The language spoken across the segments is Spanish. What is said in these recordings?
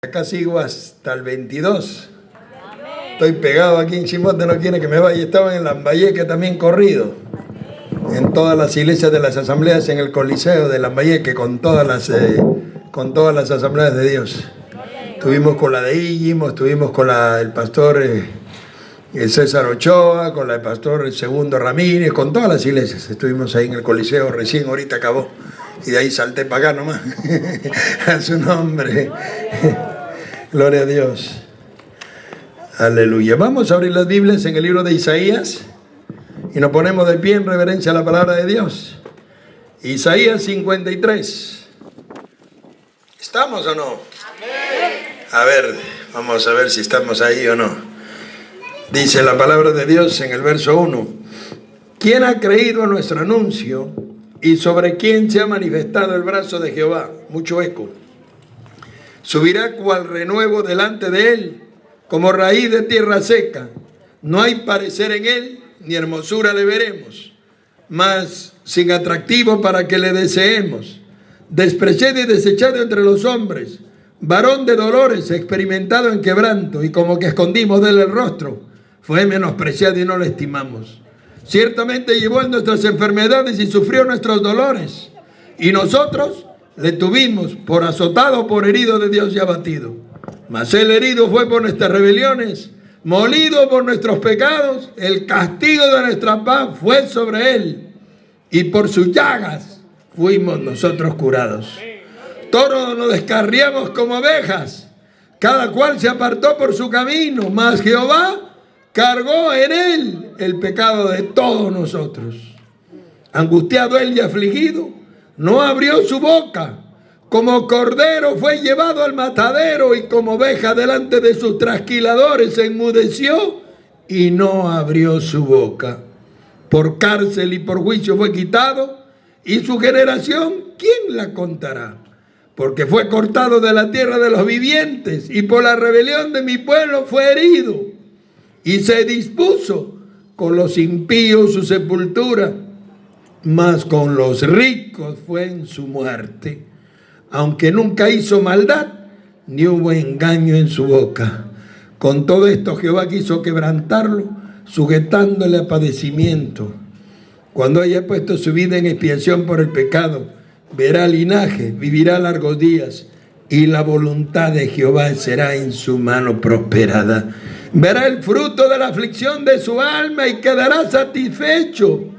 Acá sigo hasta el 22. Estoy pegado aquí en Chimote, no quiere que me vaya. Estaba en Lambayeque también corrido. En todas las iglesias de las asambleas en el Coliseo de Lambayeque, con todas las asambleas de Dios. Estuvimos con la de Íñimo, estuvimos con el pastor César Ochoa, con la del pastor Segundo Ramírez, con todas las iglesias. Estuvimos ahí en el Coliseo, recién ahorita acabó. Y de ahí salté para acá nomás. A su nombre. Gloria a Dios. Aleluya. Vamos a abrir las Biblias en el libro de Isaías y nos ponemos de pie en reverencia a la palabra de Dios. Isaías 53. ¿Estamos o no? Amén. A ver, vamos a ver si estamos ahí o no. Dice la palabra de Dios en el verso 1. ¿Quién ha creído a nuestro anuncio y sobre quién se ha manifestado el brazo de Jehová? Mucho eco. Subirá cual renuevo delante de él, como raíz de tierra seca. No hay parecer en él, ni hermosura le veremos, mas sin atractivo para que le deseemos. Despreciado y desechado entre los hombres, varón de dolores, experimentado en quebranto, y como que escondimos de él el rostro, fue menospreciado y no lo estimamos. Ciertamente llevó en nuestras enfermedades y sufrió nuestros dolores, y nosotros le tuvimos por azotado, por herido de Dios y abatido. Mas el herido fue por nuestras rebeliones, molido por nuestros pecados. El castigo de nuestra paz fue sobre él, y por sus llagas fuimos nosotros curados. Todos nos descarriamos como ovejas, cada cual se apartó por su camino, mas Jehová cargó en él el pecado de todos nosotros. Angustiado él y afligido, no abrió su boca. Como cordero fue llevado al matadero, y como oveja delante de sus trasquiladores se enmudeció y no abrió su boca. Por cárcel y por juicio fue quitado, y su generación, ¿quién la contará? Porque fue cortado de la tierra de los vivientes, y por la rebelión de mi pueblo fue herido. Y se dispuso con los impíos su sepultura, mas con los ricos fue en su muerte. Aunque nunca hizo maldad, ni hubo engaño en su boca. Con todo esto Jehová quiso quebrantarlo, sujetándole a padecimiento. Cuando haya puesto su vida en expiación por el pecado, verá linaje, vivirá largos días, y la voluntad de Jehová será en su mano prosperada. Verá el fruto de la aflicción de su alma y quedará satisfecho.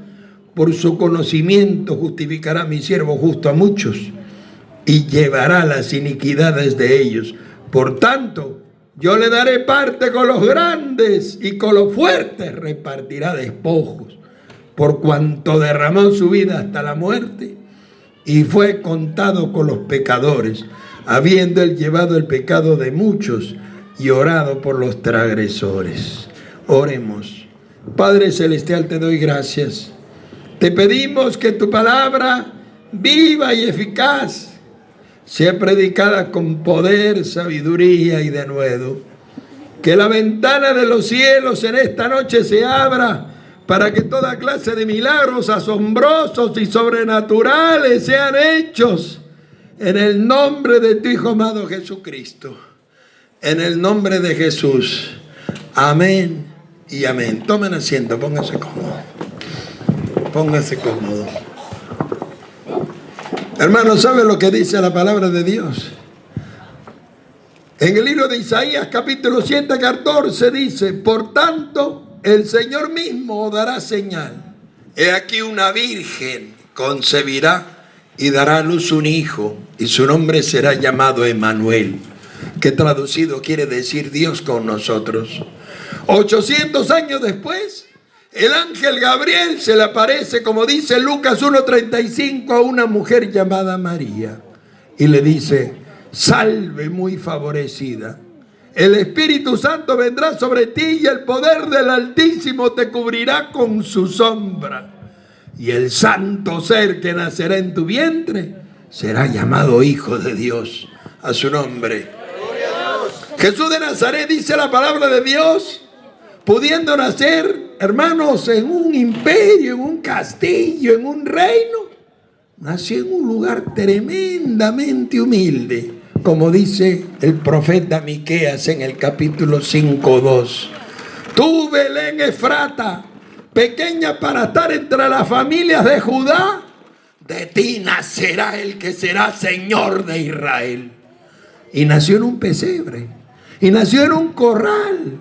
Por su conocimiento justificará mi siervo justo a muchos, y llevará las iniquidades de ellos. Por tanto, yo le daré parte con los grandes, y con los fuertes repartirá despojos. Por cuanto derramó su vida hasta la muerte, y fue contado con los pecadores, habiendo él llevado el pecado de muchos, y orado por los transgresores. Oremos. Padre celestial, te doy gracias. Te pedimos que tu palabra, viva y eficaz, sea predicada con poder, sabiduría y denuedo. Que la ventana de los cielos en esta noche se abra, para que toda clase de milagros asombrosos y sobrenaturales sean hechos en el nombre de tu Hijo amado Jesucristo. En el nombre de Jesús. Amén y amén. Tomen asiento, pónganse cómodo. Pónganse cómodo. Hermanos, ¿saben lo que dice la palabra de Dios? En el libro de Isaías capítulo 7, 14 dice: por tanto, el Señor mismo dará señal. He aquí una virgen concebirá y dará a luz un hijo, y su nombre será llamado Emmanuel, que traducido quiere decir Dios con nosotros. 800 años después, el ángel Gabriel se le aparece, como dice Lucas 1:35, a una mujer llamada María, y le dice: salve muy favorecida, el Espíritu Santo vendrá sobre ti, y el poder del Altísimo te cubrirá con su sombra, y el santo ser que nacerá en tu vientre será llamado Hijo de Dios. A su nombre. Jesús de Nazaret, dice la palabra de Dios, pudiendo nacer, hermanos, en un imperio, en un castillo, en un reino, nació en un lugar tremendamente humilde, como dice el profeta Miqueas en el capítulo 5:2. Tú, Belén Efrata, pequeña para estar entre las familias de Judá, de ti nacerá el que será Señor de Israel. Y nació en un pesebre, y nació en un corral,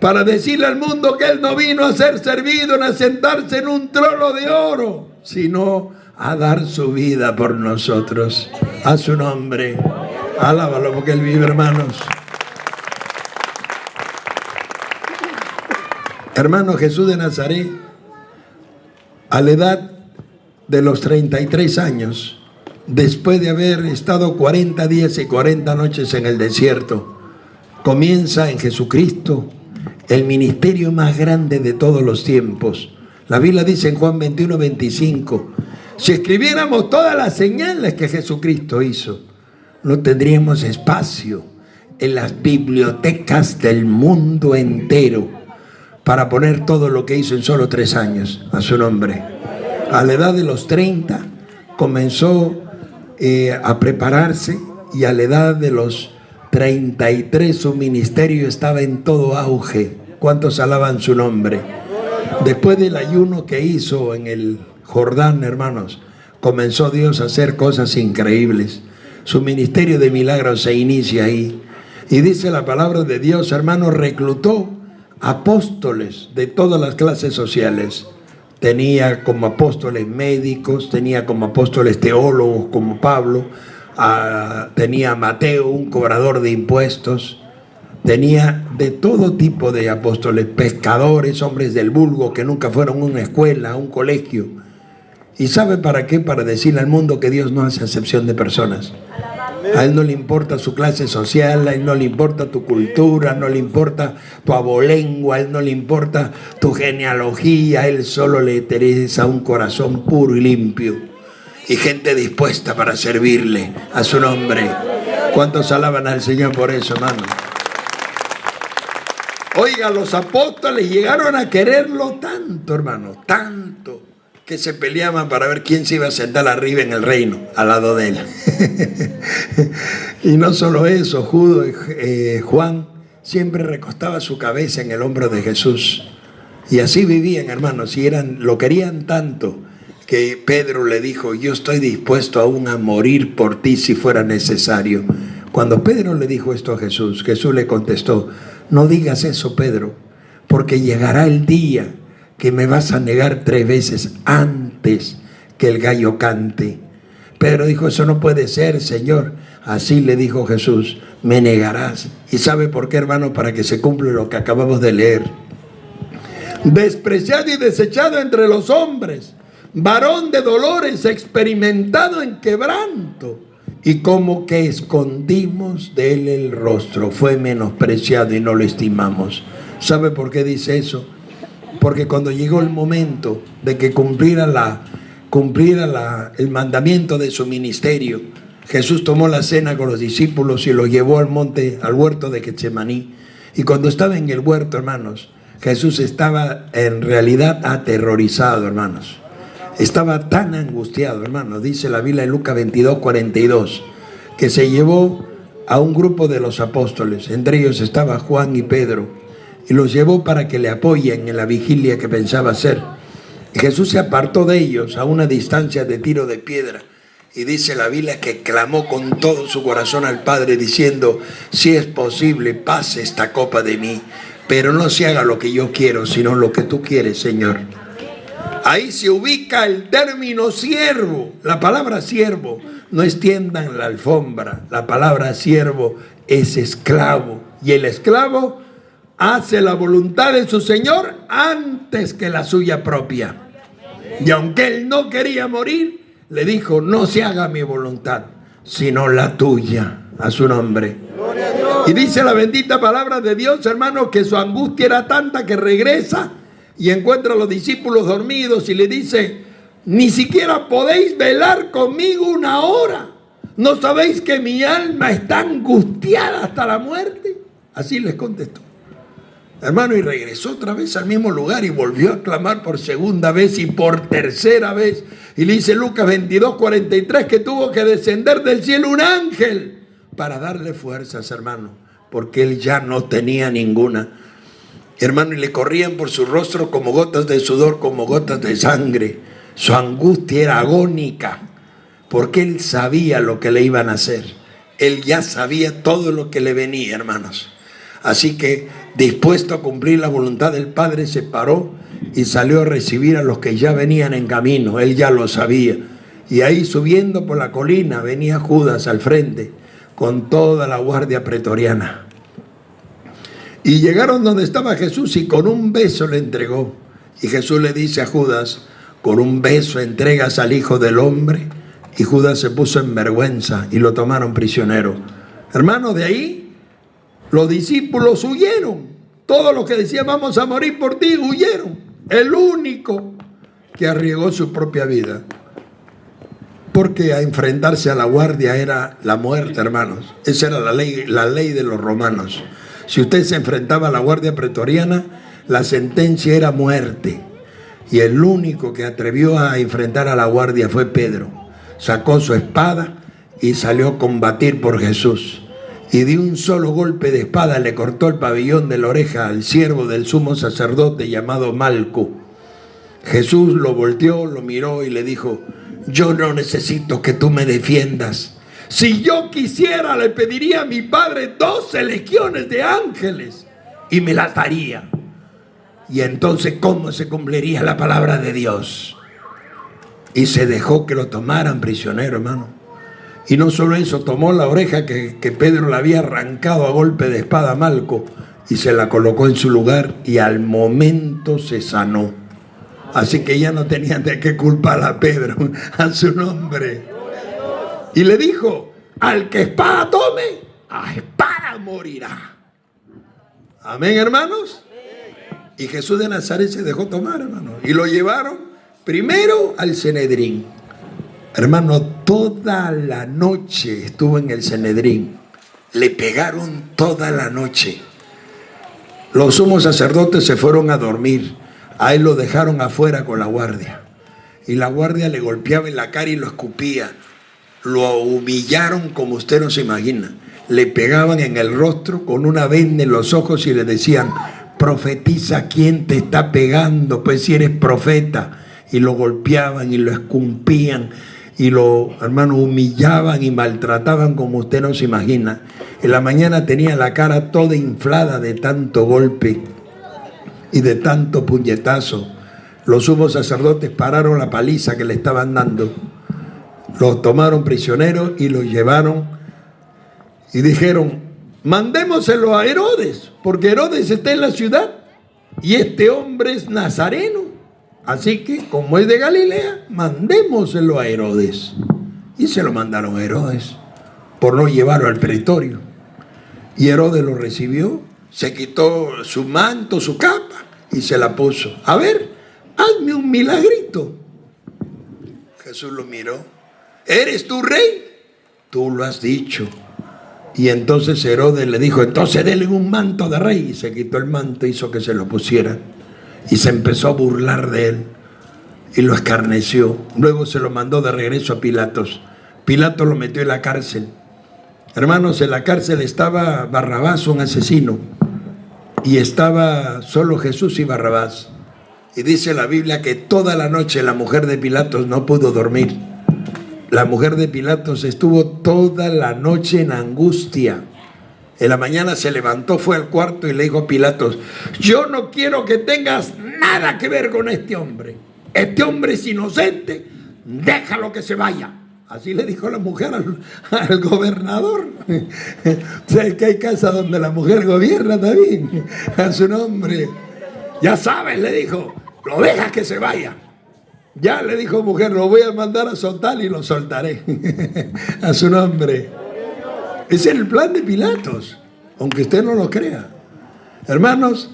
para decirle al mundo que Él no vino a ser servido, ni a sentarse en un trono de oro, sino a dar su vida por nosotros. A su nombre, alábalo porque Él vive, hermanos. Hermano, Jesús de Nazaret, a la edad de los 33 años, después de haber estado 40 días y 40 noches en el desierto, comienza en Jesucristo el ministerio más grande de todos los tiempos. La Biblia dice en Juan 21:25, si escribiéramos todas las señales que Jesucristo hizo, no tendríamos espacio en las bibliotecas del mundo entero para poner todo lo que hizo en solo 3 años. A su nombre. A la edad de los 30 comenzó a prepararse, y a la edad de los 33 su ministerio estaba en todo auge. ¿Cuántos alaban su nombre? Después del ayuno que hizo en el Jordán, hermanos, comenzó Dios a hacer cosas increíbles. Su ministerio de milagros se inicia ahí. Y dice la palabra de Dios, hermanos, reclutó apóstoles de todas las clases sociales. Tenía como apóstoles médicos, tenía como apóstoles teólogos como Pablo, tenía a Mateo, un cobrador de impuestos, tenía de todo tipo de apóstoles, pescadores, hombres del vulgo que nunca fueron a una escuela, a un colegio. ¿Y sabe para qué? Para decirle al mundo que Dios no hace acepción de personas. A Él no le importa su clase social, a Él no le importa tu cultura, no le importa tu abolengo, a Él no le importa tu genealogía, a Él solo le interesa un corazón puro y limpio y gente dispuesta para servirle. A su nombre. ¿Cuántos alaban al Señor por eso, hermano? Oiga, los apóstoles llegaron a quererlo tanto, hermano, tanto, que se peleaban para ver quién se iba a sentar arriba en el reino, al lado de él. Y no solo eso, Juan siempre recostaba su cabeza en el hombro de Jesús. Y así vivían, hermanos, y lo querían tanto que Pedro le dijo, yo estoy dispuesto aún a morir por ti si fuera necesario. Cuando Pedro le dijo esto a Jesús, Jesús le contestó, no digas eso, Pedro, porque llegará el día que me vas a negar 3 veces antes que el gallo cante. Pedro dijo, eso no puede ser, Señor. Así le dijo Jesús, me negarás. ¿Y sabe por qué, hermano? Para que se cumpla lo que acabamos de leer. Despreciado y desechado entre los hombres, varón de dolores, experimentado en quebranto, y como que escondimos de él el rostro. Fue menospreciado y no lo estimamos. ¿Sabe por qué dice eso? Porque cuando llegó el momento de que cumpliera el mandamiento de su ministerio, Jesús tomó la cena con los discípulos y los llevó al monte, al huerto de Getsemaní. Y cuando estaba en el huerto, hermanos, Jesús estaba en realidad aterrorizado, hermanos. Estaba tan angustiado, hermanos. Dice la Biblia en Lucas 22:42, que se llevó a un grupo de los apóstoles. Entre ellos estaba Juan y Pedro. Y los llevó para que le apoyen en la vigilia que pensaba hacer. Y Jesús se apartó de ellos a una distancia de tiro de piedra. Y dice la Biblia que clamó con todo su corazón al Padre diciendo, si es posible, pase esta copa de mí, pero no se haga lo que yo quiero, sino lo que tú quieres, Señor. Ahí se ubica el término siervo. La palabra siervo no es tiendan la alfombra. La palabra siervo es esclavo. Y el esclavo hace la voluntad de su Señor antes que la suya propia. Y aunque él no quería morir, le dijo, no se haga mi voluntad, sino la tuya. A su nombre. Y dice la bendita palabra de Dios, hermanos, que su angustia era tanta que regresa y encuentra a los discípulos dormidos y le dice, ni siquiera podéis velar conmigo 1 hora. ¿No sabéis que mi alma está angustiada hasta la muerte? Así les contestó. Hermano, y regresó otra vez al mismo lugar y volvió a clamar por segunda vez y por tercera vez. Y le dice Lucas 22:43 que tuvo que descender del cielo un ángel para darle fuerzas, hermano, porque él ya no tenía ninguna. Hermano, y le corrían por su rostro como gotas de sudor, como gotas de sangre. Su angustia era agónica, porque él sabía lo que le iban a hacer. Él ya sabía todo lo que le venía, hermanos. Así que, dispuesto a cumplir la voluntad del Padre, se paró y salió a recibir a los que ya venían en camino. Él ya lo sabía. Y ahí, subiendo por la colina, venía Judas al frente, con toda la guardia pretoriana. Y llegaron donde estaba Jesús y con un beso le entregó. Y Jesús le dice a Judas: con un beso entregas al Hijo del Hombre. Y Judas se puso en vergüenza y lo tomaron prisionero. Hermano, de ahí los discípulos huyeron. Todos los que decían vamos a morir por ti, huyeron. El único que arriesgó su propia vida, porque a enfrentarse a la guardia era la muerte, hermanos. Esa era la ley de los romanos. Si usted se enfrentaba a la guardia pretoriana, la sentencia era muerte. Y el único que atrevió a enfrentar a la guardia fue Pedro. Sacó su espada y salió a combatir por Jesús. Y de un solo golpe de espada le cortó el pabellón de la oreja al siervo del sumo sacerdote llamado Malco. Jesús lo volteó, lo miró y le dijo: yo no necesito que tú me defiendas. Si yo quisiera, le pediría a mi Padre 12 legiones de ángeles y me las daría. Y entonces, ¿cómo se cumpliría la palabra de Dios? Y se dejó que lo tomaran prisionero, hermano. Y no solo eso, tomó la oreja que Pedro le había arrancado a golpe de espada a Malco y se la colocó en su lugar y al momento se sanó. Así que ya no tenían de qué culpar a Pedro, a su nombre. Y le dijo: al que espada tome, a espada morirá. Amén, hermanos. Y Jesús de Nazaret se dejó tomar, hermano. Y lo llevaron primero al Sanedrín. Hermano, toda la noche estuvo en el Sanedrín. Le pegaron toda la noche. Los sumos sacerdotes se fueron a dormir. A él lo dejaron afuera con la guardia. Y la guardia le golpeaba en la cara y lo escupía. Lo humillaron como usted no se imagina. Le pegaban en el rostro con una venda en los ojos y le decían: profetiza quién te está pegando, pues si eres profeta. Y lo golpeaban y lo escupían y lo, hermano, humillaban y maltrataban como usted no se imagina. En la mañana tenía la cara toda inflada de tanto golpe y de tanto puñetazo. Los sumos sacerdotes pararon la paliza que le estaban dando. Los tomaron prisioneros y los llevaron y dijeron: mandémoselo a Herodes, porque Herodes está en la ciudad y este hombre es nazareno. Así que, como es de Galilea, mandémoselo a Herodes. Y se lo mandaron a Herodes por no llevarlo al pretorio. Y Herodes lo recibió, se quitó su manto, su capa y se la puso. A ver, hazme un milagrito. Jesús lo miró. ¿Eres tú rey? Tú lo has dicho. Y entonces Herodes le dijo: entonces denle un manto de rey. Y se quitó el manto, hizo que se lo pusiera. Y se empezó a burlar de él. Y lo escarneció. Luego se lo mandó de regreso a Pilatos. Pilatos lo metió en la cárcel. Hermanos, en la cárcel estaba Barrabás, un asesino. Y estaba solo Jesús y Barrabás. Y dice la Biblia que toda la noche la mujer de Pilatos no pudo dormir. La mujer de Pilatos estuvo toda la noche en angustia. En la mañana se levantó, fue al cuarto y le dijo a Pilatos: yo no quiero que tengas nada que ver con este hombre. Este hombre es inocente, déjalo que se vaya. Así le dijo la mujer al gobernador. O sea, que hay casas donde la mujer gobierna también, a su nombre. Ya sabes, le dijo, lo dejas que se vaya. Ya le dijo mujer, lo voy a mandar a soltar y lo soltaré. A su nombre. Ese era el plan de Pilatos, aunque usted no lo crea. Hermanos,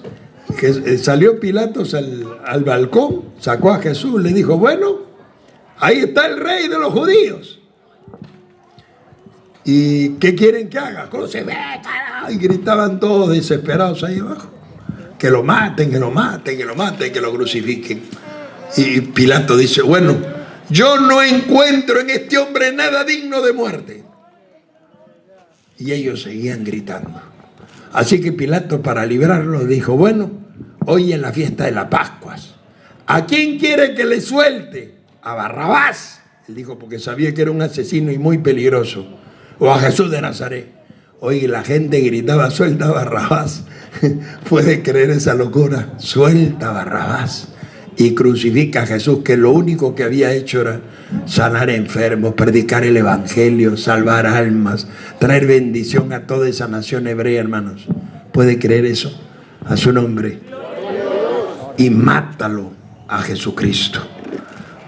que salió Pilatos al balcón, sacó a Jesús, le dijo: bueno, ahí está el rey de los judíos. ¿Y qué quieren que haga? Y gritaban todos desesperados ahí abajo. Que lo maten, que lo maten, que lo maten, que lo crucifiquen. Y Pilato dice: bueno, yo no encuentro en este hombre nada digno de muerte. Y ellos seguían gritando. Así que Pilato, para librarlo, dijo, bueno, hoy es la fiesta de las Pascuas. ¿A quién quiere que le suelte? A Barrabás. Él dijo, porque sabía que era un asesino y muy peligroso. O a Jesús de Nazaret. Oye, la gente gritaba, suelta a Barrabás. ¿Puede creer esa locura? Suelta a Barrabás. Y crucifica a Jesús, que lo único que había hecho era sanar enfermos, predicar el evangelio, salvar almas, traer bendición a toda esa nación hebrea, hermanos. ¿Puede creer eso? A su nombre. Y mátalo a Jesucristo.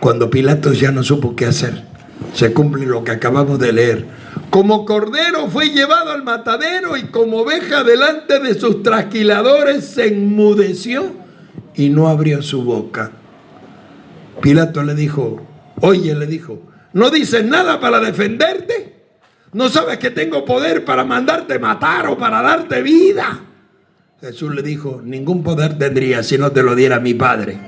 Cuando Pilatos ya no supo qué hacer, se cumple lo que acabamos de leer. Como cordero fue llevado al matadero y como oveja delante de sus trasquiladores se enmudeció y no abrió su boca. Pilato le dijo, oye, le dijo, ¿no dices nada para defenderte? ¿No sabes que tengo poder para mandarte matar o para darte vida? Jesús le dijo, ningún poder tendría si no te lo diera mi Padre.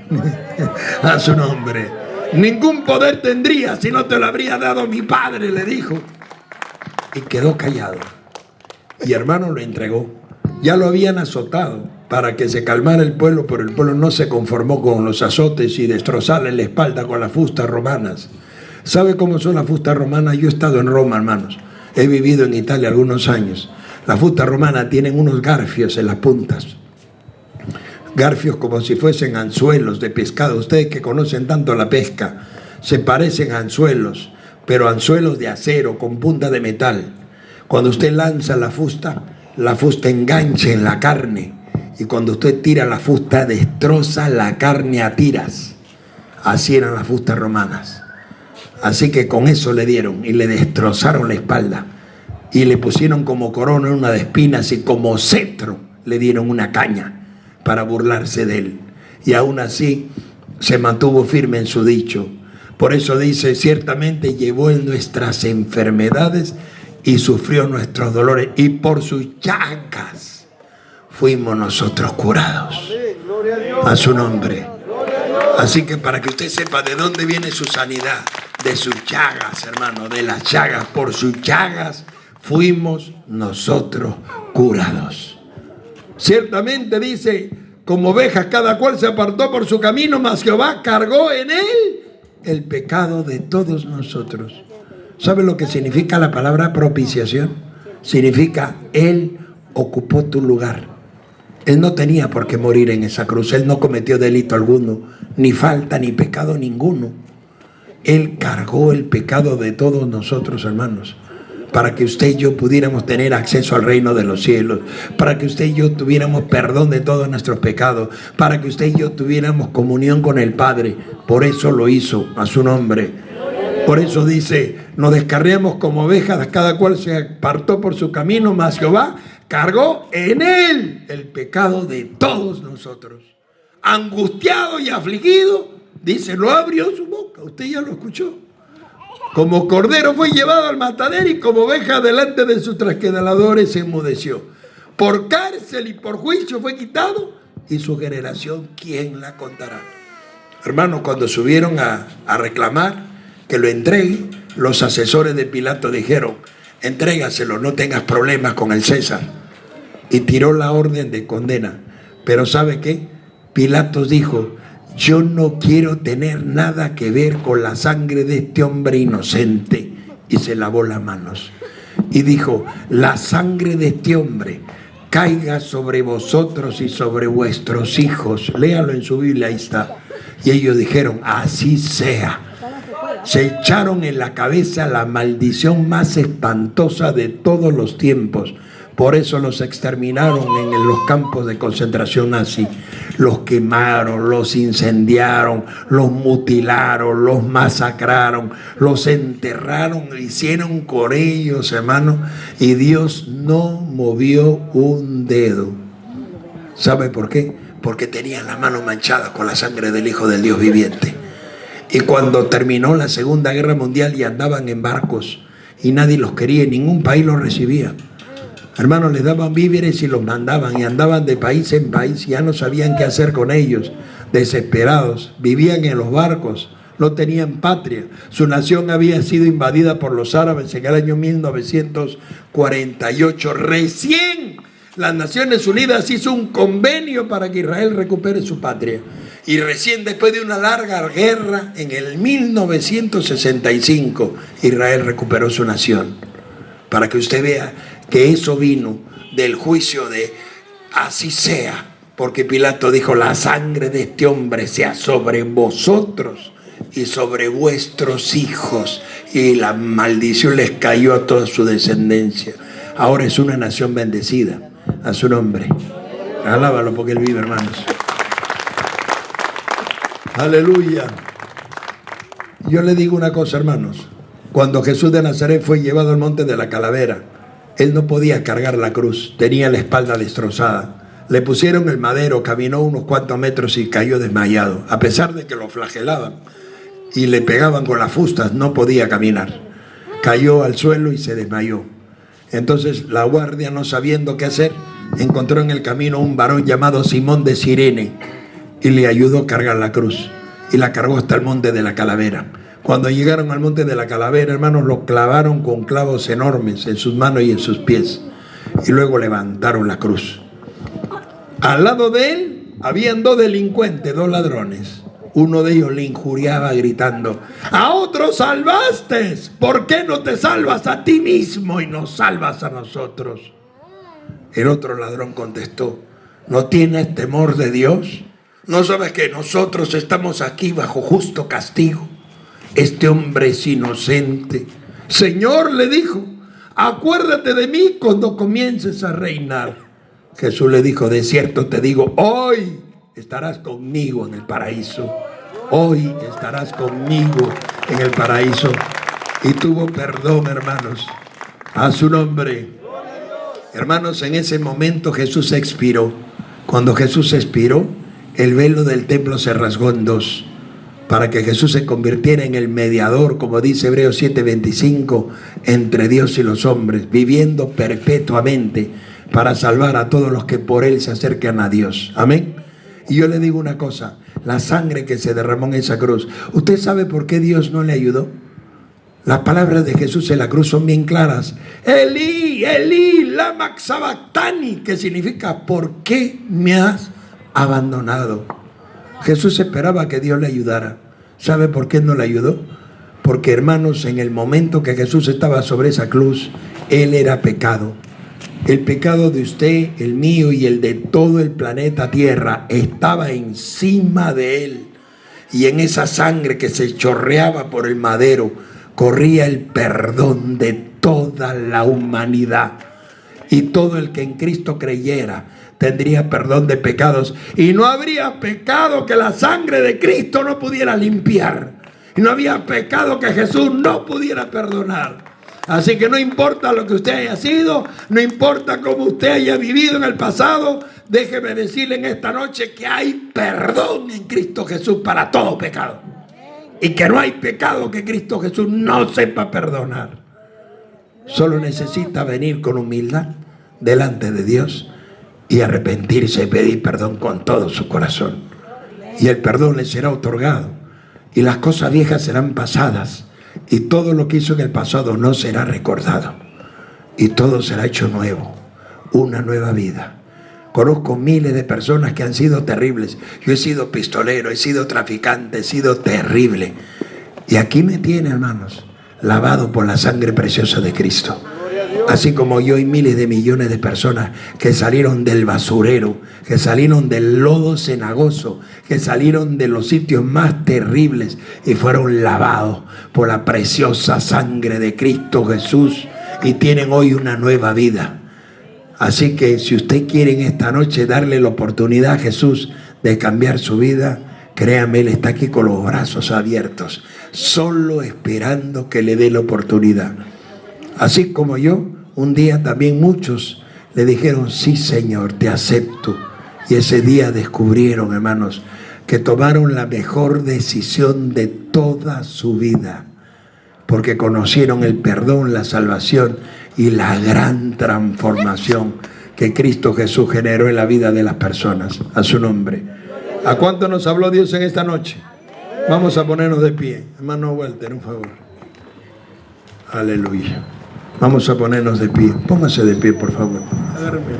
A su nombre. Ningún poder tendría si no te lo habría dado mi Padre, le dijo. Y quedó callado. Y hermano, lo entregó. Ya lo habían azotado para que se calmara el pueblo, pero el pueblo no se conformó con los azotes y destrozarle la espalda con las fustas romanas. ¿Sabe cómo son las fustas romanas? Yo he estado en Roma, hermanos. He vivido en Italia algunos años. Las fustas romanas tienen unos garfios en las puntas. Garfios como si fuesen anzuelos de pescado. Ustedes que conocen tanto la pesca, se parecen a anzuelos, pero anzuelos de acero con punta de metal. Cuando usted lanza la fusta engancha en la carne. Y cuando usted tira la fusta, destroza la carne a tiras. Así eran las fustas romanas. Así que con eso le dieron y le destrozaron la espalda. Y le pusieron como corona una de espinas y como cetro le dieron una caña para burlarse de él. Y aún así se mantuvo firme en su dicho. Por eso dice, ciertamente llevó en nuestras enfermedades y sufrió nuestros dolores. Y por sus llagas fuimos nosotros curados. A su nombre. Así que para que usted sepa de dónde viene su sanidad, de sus llagas, hermano, de las llagas, por sus llagas fuimos nosotros curados. Ciertamente dice, como ovejas cada cual se apartó por su camino, mas Jehová cargó en él el pecado de todos nosotros. ¿Sabe lo que significa la palabra propiciación? Significa, él ocupó tu lugar. Él no tenía por qué morir en esa cruz. Él no cometió delito alguno, ni falta, ni pecado ninguno. Él cargó el pecado de todos nosotros, hermanos, para que usted y yo pudiéramos tener acceso al reino de los cielos, para que usted y yo tuviéramos perdón de todos nuestros pecados, para que usted y yo tuviéramos comunión con el Padre. Por eso lo hizo, a su nombre. Por eso dice, nos descarriamos como ovejas, cada cual se apartó por su camino, mas Jehová cargó en él el pecado de todos nosotros. Angustiado y afligido, dice, no abrió su boca. Usted ya lo escuchó. Como cordero fue llevado al matadero y como oveja delante de sus trasquiladores se enmudeció. Por cárcel y por juicio fue quitado, y su generación, ¿quién la contará? Hermanos, cuando subieron a reclamar que lo entregue, los asesores de Pilato dijeron, entrégaselo, no tengas problemas con el César. Y tiró la orden de condena. Pero ¿sabe qué? Pilatos dijo, yo no quiero tener nada que ver con la sangre de este hombre inocente. Y se lavó las manos. Y dijo, la sangre de este hombre caiga sobre vosotros y sobre vuestros hijos. Léalo en su Biblia, ahí está. Y ellos dijeron, así sea. Se echaron en la cabeza la maldición más espantosa de todos los tiempos. Por eso los exterminaron en los campos de concentración nazi. Los quemaron, los incendiaron, los mutilaron, los masacraron, los enterraron, hicieron con ellos, hermano. Y Dios no movió un dedo. ¿Sabe por qué? Porque tenían la mano manchada con la sangre del Hijo del Dios viviente. Y cuando terminó la Segunda Guerra Mundial y andaban en barcos y nadie los quería, en ningún país los recibía. Hermanos, les daban víveres y los mandaban y andaban de país en país y ya no sabían qué hacer con ellos. Desesperados, vivían en los barcos, no tenían patria. Su nación había sido invadida por los árabes en el año 1948. Recién las Naciones Unidas hizo un convenio para que Israel recupere su patria. Y recién después de una larga guerra, en el 1965, Israel recuperó su nación. Para que usted vea que eso vino del juicio de así sea. Porque Pilato dijo, la sangre de este hombre sea sobre vosotros y sobre vuestros hijos. Y la maldición les cayó a toda su descendencia. Ahora es una nación bendecida. A su nombre. Alábalo porque Él vive, hermanos. Aleluya. Yo le digo una cosa, hermanos. Cuando Jesús de Nazaret fue llevado al monte de la Calavera, Él no podía cargar la cruz. Tenía la espalda destrozada. Le pusieron el madero, caminó unos cuantos metros y cayó desmayado. A pesar de que lo flagelaban y le pegaban con las fustas, no podía caminar. Cayó al suelo y se desmayó. Entonces la guardia, no sabiendo qué hacer, encontró en el camino un varón llamado Simón de Cirene y le ayudó a cargar la cruz y la cargó hasta el monte de la Calavera. Cuando llegaron al monte de la Calavera, hermanos, lo clavaron con clavos enormes en sus manos y en sus pies y luego levantaron la cruz. Al lado de él habían dos delincuentes, dos ladrones. Uno de ellos le injuriaba gritando, a otros salvaste, ¿por qué no te salvas a ti mismo y nos salvas a nosotros? El otro ladrón contestó, ¿no tienes temor de Dios? ¿No sabes que nosotros estamos aquí bajo justo castigo? Este hombre es inocente. Señor, le dijo, acuérdate de mí cuando comiences a reinar. Jesús le dijo, de cierto te digo, hoy estarás conmigo en el paraíso. Hoy estarás conmigo en el paraíso. Y tuvo perdón, hermanos. A su nombre. Hermanos, en ese momento Jesús expiró. Cuando Jesús expiró, el velo del templo se rasgó en dos. Para que Jesús se convirtiera en el mediador, como dice Hebreos 7:25, entre Dios y los hombres, viviendo perpetuamente para salvar a todos los que por Él se acercan a Dios. Amén. Y yo le digo una cosa, la sangre que se derramó en esa cruz, ¿usted sabe por qué Dios no le ayudó? Las palabras de Jesús en la cruz son bien claras. Elí, Elí, lama sabactani, que significa, ¿por qué me has abandonado? Jesús esperaba que Dios le ayudara. ¿Sabe por qué no le ayudó? Porque, hermanos, en el momento que Jesús estaba sobre esa cruz, Él era pecado. El pecado de usted, el mío y el de todo el planeta Tierra estaba encima de Él. Y en esa sangre que se chorreaba por el madero, corría el perdón de toda la humanidad. Y todo el que en Cristo creyera tendría perdón de pecados. Y no habría pecado que la sangre de Cristo no pudiera limpiar. Y no había pecado que Jesús no pudiera perdonar. Así que no importa lo que usted haya sido, no importa cómo usted haya vivido en el pasado, déjeme decirle en esta noche que hay perdón en Cristo Jesús para todo pecado. Y que no hay pecado que Cristo Jesús no sepa perdonar. Solo necesita venir con humildad delante de Dios y arrepentirse y pedir perdón con todo su corazón. Y el perdón le será otorgado. Y las cosas viejas serán pasadas. Y todo lo que hizo en el pasado no será recordado. Y todo será hecho nuevo. Una nueva vida. Conozco miles de personas que han sido terribles. Yo he sido pistolero, he sido traficante, he sido terrible. Y aquí me tiene, hermanos, lavado por la sangre preciosa de Cristo. Así como yo y miles de millones de personas que salieron del basurero, que salieron del lodo cenagoso, que salieron de los sitios más terribles y fueron lavados por la preciosa sangre de Cristo Jesús y tienen hoy una nueva vida. Así que si usted quiere en esta noche darle la oportunidad a Jesús de cambiar su vida, créame, Él está aquí con los brazos abiertos, solo esperando que le dé la oportunidad. Así como yo, un día también muchos le dijeron, sí Señor, te acepto. Y ese día descubrieron, hermanos, que tomaron la mejor decisión de toda su vida. Porque conocieron el perdón, la salvación y la gran transformación que Cristo Jesús generó en la vida de las personas. A su nombre. ¿A cuánto nos habló Dios en esta noche? Vamos a ponernos de pie. Hermano Walter, un favor. Aleluya. Vamos a ponernos de pie. Póngase de pie, por favor. Agárrame.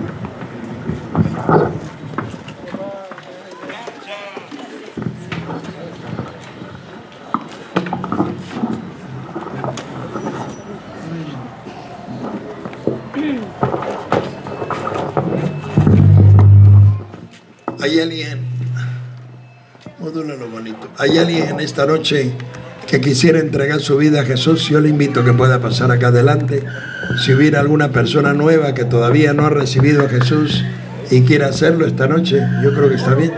Hay alguien, modúlalo bonito. Hay alguien en esta noche que quisiera entregar su vida a Jesús. Yo le invito a que pueda pasar acá adelante. Si hubiera alguna persona nueva que todavía no ha recibido a Jesús y quiere hacerlo esta noche, yo creo que está bien.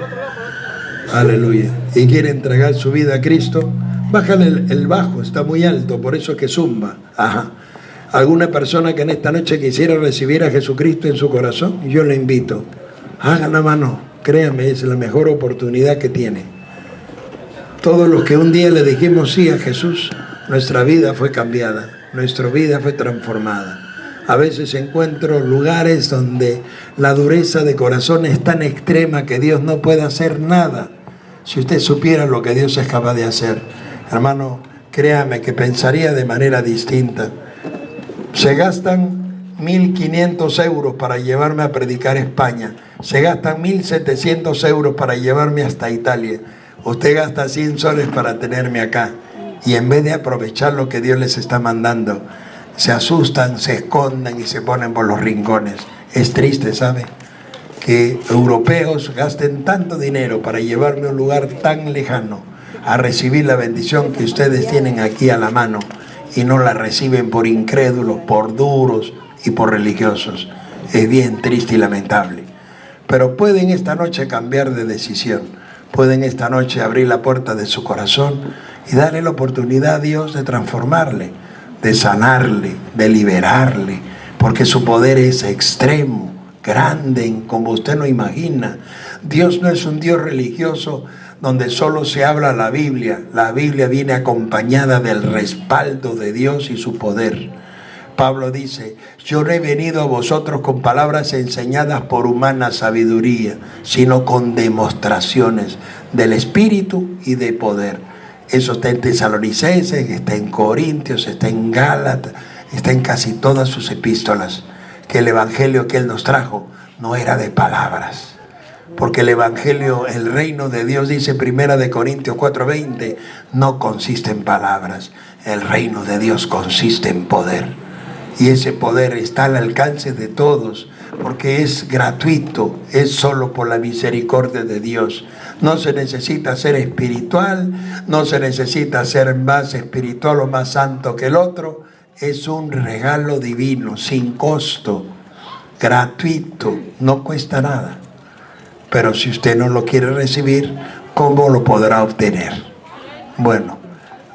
Aleluya. Y quiere entregar su vida a Cristo, bájale el bajo, está muy alto, por eso es que zumba. Ajá. Alguna persona que en esta noche quisiera recibir a Jesucristo en su corazón, yo le invito. Hagan la mano. Créame, es la mejor oportunidad que tiene. Todos los que un día le dijimos sí a Jesús, nuestra vida fue cambiada, nuestra vida fue transformada. A veces encuentro lugares donde la dureza de corazón es tan extrema que Dios no puede hacer nada. Si usted supiera lo que Dios es capaz de hacer, hermano, créame que pensaría de manera distinta. Se gastan 1.500 euros para llevarme a predicar a España. Se gastan 1.700 euros para llevarme hasta Italia. Usted gasta 100 soles para tenerme acá. Y en vez de aprovechar lo que Dios les está mandando, se asustan, se esconden y se ponen por los rincones. Es triste, ¿sabe? Que europeos gasten tanto dinero para llevarme a un lugar tan lejano a recibir la bendición que ustedes tienen aquí a la mano y no la reciben por incrédulos, por duros y por religiosos. Es bien triste y lamentable. Pero pueden esta noche cambiar de decisión. Pueden esta noche abrir la puerta de su corazón y darle la oportunidad a Dios de transformarle, de sanarle, de liberarle, porque su poder es extremo, grande, como usted no imagina. Dios no es un Dios religioso donde solo se habla la Biblia. La Biblia viene acompañada del respaldo de Dios y su poder. Pablo dice, yo no he venido a vosotros con palabras enseñadas por humana sabiduría, sino con demostraciones del Espíritu y de poder. Eso está en Tesalonicenses, está en Corintios, está en Gálatas, está en casi todas sus epístolas, que el Evangelio que Él nos trajo no era de palabras. Porque el Evangelio, el reino de Dios, dice 1 Corintios 4:20, no consiste en palabras. El reino de Dios consiste en poder. Y ese poder está al alcance de todos, porque es gratuito, es solo por la misericordia de Dios. No se necesita ser espiritual, no se necesita ser más espiritual o más santo que el otro. Es un regalo divino, sin costo, gratuito, no cuesta nada. Pero si usted no lo quiere recibir, ¿cómo lo podrá obtener? Bueno,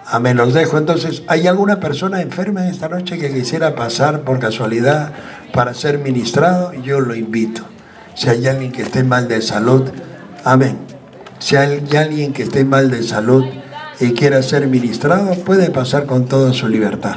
amén, los dejo. Entonces, ¿hay alguna persona enferma esta noche que quisiera pasar por casualidad para ser ministrado? Yo lo invito. Si hay alguien que esté mal de salud, amén. Si hay alguien que esté mal de salud y quiera ser ministrado, puede pasar con toda su libertad.